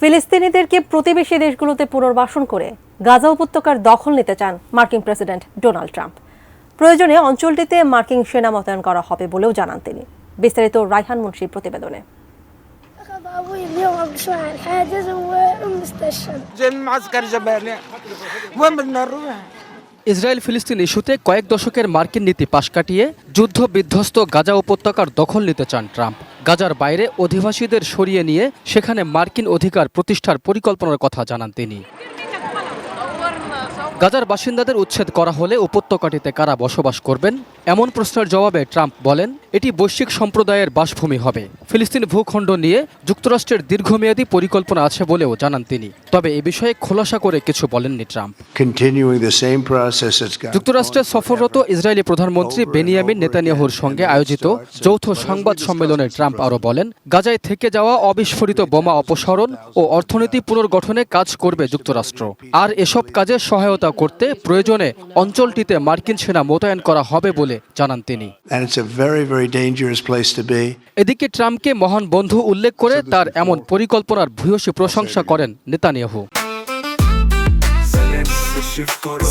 ফিলিস্তিনিদেরকে প্রতিবেশী দেশগুলোতে পুনর্বাসন করে গাজা উপত্যকার দখল নিতে চান মার্কিন প্রেসিডেন্ট ডোনাল্ড ট্রাম্প। প্রয়োজনে অঞ্চলটিতে মার্কিন সেনা মোতায়েন করা হবে বলেও জানান তিনি। বিস্তারিত রায়হান মুন্সির প্রতিবেদনে। ইসরায়েল ফিলিস্তিন ইস্যুতে কয়েক দশকের মার্কিন নীতি পাশ কাটিয়ে যুদ্ধ বিধ্বস্ত গাজা উপত্যকার দখল নিতে চান ট্রাম্প। গাজার বাইরে অধিবাসীদের সরিয়ে নিয়ে সেখানে মার্কিন অধিকার প্রতিষ্ঠার পরিকল্পনার কথা জানান তিনি। গাজার বাসিন্দাদের উচ্ছেদ করা হলে উপত্যকাটিতে কারা বসবাস করবেন এমন প্রশ্নের জবাবে ট্রাম্প বলেন, এটি বৈশ্বিক সম্প্রদায়ের বাসভূমি হবে। ফিলিস্তিন ভূখণ্ড নিয়ে যুক্তরাষ্ট্রের দীর্ঘমেয়াদী পরিকল্পনা আছে বলেও জানান তিনি। তবে এ বিষয়ে খোলাসা করে কিছু বলেননি ট্রাম্প। যুক্তরাষ্ট্রে সফররত ইসরায়েলি প্রধানমন্ত্রী বেনিয়ামিন নেতানিয়াহুর সঙ্গে আয়োজিত যৌথ সংবাদ সম্মেলনে ট্রাম্প আরও বলেন, গাজায় থেকে যাওয়া অবিস্ফোরিত বোমা অপসারণ ও অর্থনীতি পুনর্গঠনে কাজ করবে যুক্তরাষ্ট্র। আর এসব কাজে সহায়তা করতে প্রয়োজনে অঞ্চলটিতে মার্কিন সেনা মোতায়েন করা হবে বলে জানান তিনি। এদিকে ট্রাম্পকে মহান বন্ধু উল্লেখ করে তার এমন পরিকল্পনার ভূয়সী প্রশংসা করেন নেতানিয়াহু।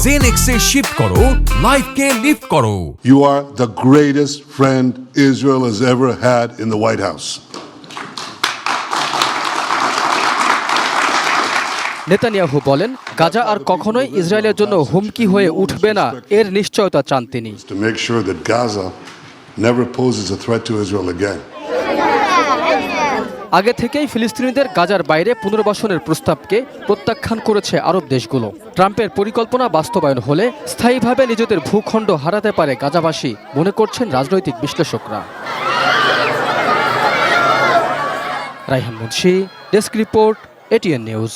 জেনেক্সে শিফট করো, লাইফকে লিফট করো। You are the greatest friend Israel has ever had in the White House. Netanyahu বলেন, গাজা আর কখনোই ইসরায়েলের জন্য হুমকি হয়ে উঠবে না, এর নিশ্চয়তা চান তিনি। To make sure that Gaza never poses a threat to Israel again. আগে থেকেই ফিলিস্তিনিদের গাজার বাইরে পুনর্বাসনের প্রস্তাবকে প্রত্যাখ্যান করেছে আরব দেশগুলো। ট্রাম্পের পরিকল্পনা বাস্তবায়ন হলে স্থায়ীভাবে নিজেদের ভূখণ্ড হারাতে পারে গাজাবাসী মনে করছেন রাজনৈতিক বিশ্লেষকরা। Raihan Munshi, desk report, ATN news.